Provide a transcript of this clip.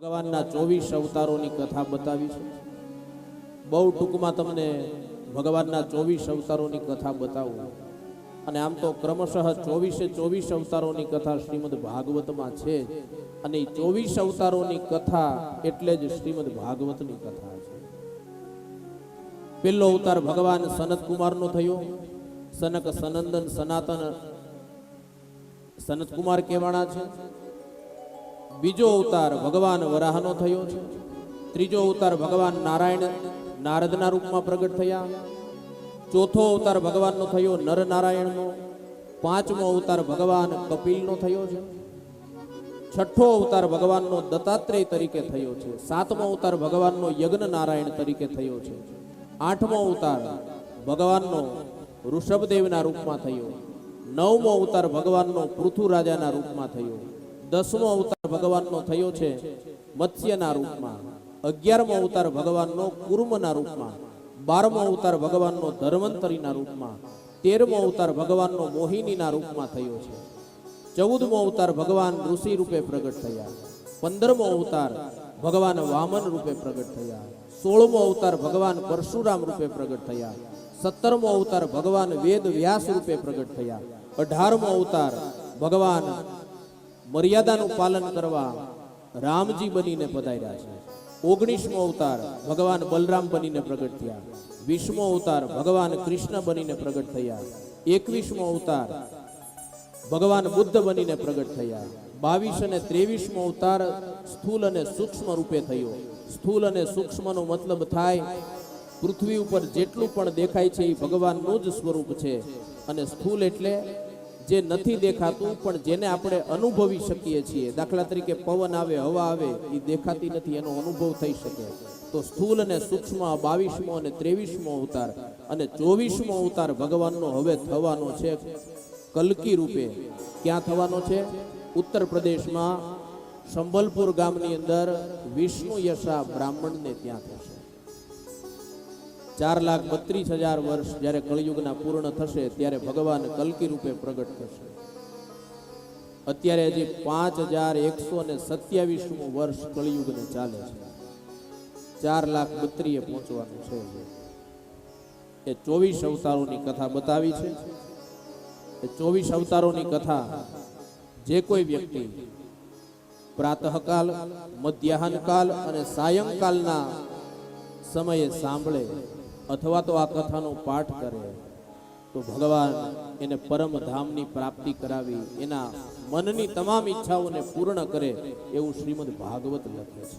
ભગવાનના 24 અવતારોની કથા બતાવી છે। બહુ ટૂંકમાં તમને ભગવાનના 24 અવતારોની કથા બતાવું અને આમ તો ક્રમશઃ 24 અવતારોની કથા શ્રીમદ ભાગવતમાં છે અને 24 અવતારોની કથા એટલે જ શ્રીમદ ભાગવતની કથા છે। પહેલો અવતાર ભગવાન સનત કુમારનો થયો। સનક સનંદન સનાતન સનત કુમાર કહેવાના છે। બીજો અવતાર ભગવાન વરાહનો થયો છે। ત્રીજો અવતાર ભગવાન નારાયણ નારદના રૂપમાં પ્રગટ થયા। ચોથો અવતાર ભગવાનનો થયો નર નારાયણનો। પાંચમો અવતાર ભગવાન કપિલનો થયો છે। છઠ્ઠો અવતાર ભગવાનનો દત્તાત્રેય તરીકે થયો છે। સાતમો અવતાર ભગવાનનો યજ્ઞ નારાયણ તરીકે થયો છે। આઠમો અવતાર ભગવાનનો ઋષભદેવના રૂપમાં થયો। નવમો અવતાર ભગવાનનો પૃથુ રાજાના રૂપમાં થયો। 10મો અવતાર ભગવાનનો થયો છે મત્સ્યના રૂપમાં। 11મો અવતાર ભગવાનનો કુર્મના રૂપમાં। 12મો અવતાર ભગવાનનો ધર્મંતરીના રૂપમાં। 13મો અવતાર ભગવાનનો મોહિનીના રૂપમાં થયો છે। 14મો અવતાર ભગવાન ઋષિ રૂપે પ્રગટ થયા। 15મો અવતાર ભગવાન વામન રૂપે પ્રગટ થયા। 16મો અવતાર ભગવાન પરશુરામ રૂપે પ્રગટ થયા। 17મો અવતાર ભગવાન વેદ વ્યાસ રૂપે પ્રગટ થયા। 18મો અવતાર ભગવાન મર્યાદાનું પાલન કરવા રામજી બનીને પધાર્યા છે। 19મો અવતાર ભગવાન બલરામ બનીને પ્રગટ થયા। 20મો અવતાર ભગવાન કૃષ્ણ બનીને પ્રગટ થયા। 21મો અવતાર ભગવાન બુદ્ધ બનીને પ્રગટ થયા। 22 અને 23મો અવતાર સ્થૂલ અને સૂક્ષ્મ રૂપે થયો। સ્થૂલ અને સૂક્ષ્મનો મતલબ થાય પૃથ્વી ઉપર જેટલું પણ દેખાય છે એ ભગવાનનું જ સ્વરૂપ છે અને સ્થૂલ એટલે જે નથી દેખાતું પણ જેને આપણે અનુભવી શકીએ છીએ। દાખલા તરીકે પવન આવે હવા આવે એ દેખાતી નથી એનો અનુભવ થઈ શકે તો સ્થૂલ અને સૂક્ષ્મ 22મો અને 23મો અવતાર અને 24મો અવતાર ભગવાનનો હવે થવાનો છે કલ્કી રૂપે। ક્યાં થવાનો છે? ઉત્તર પ્રદેશમાં સંબલપુર ગામની અંદર વિષ્ણુ યશા બ્રાહ્મણને ત્યાં થશે। 4,32,000 વર્ષ જ્યારે કળયુગના પૂર્ણ થશે ત્યારે ભગવાન કલ્કી રૂપે પ્રગટ થશે। અત્યારે હજી 5,127મું વર્ષ કળયુગને ચાલે છે। 4,32,000 પહોંચવાનું છે। એ 24 અવતારોની કથા બતાવી છે। એ 24 અવતારોની કથા જે કોઈ વ્યક્તિ પ્રાતઃકાલ મધ્યાહનકાલ અને સાયંકાલના સમયે સાંભળે અથવા તો આ કથાનો પાઠ કરે તો ભગવાન એને પરમ ધામની પ્રાપ્તિ કરાવી એના મનની તમામ ઈચ્છાઓને પૂર્ણ કરે એવું શ્રીમદ ભાગવત લખે છે।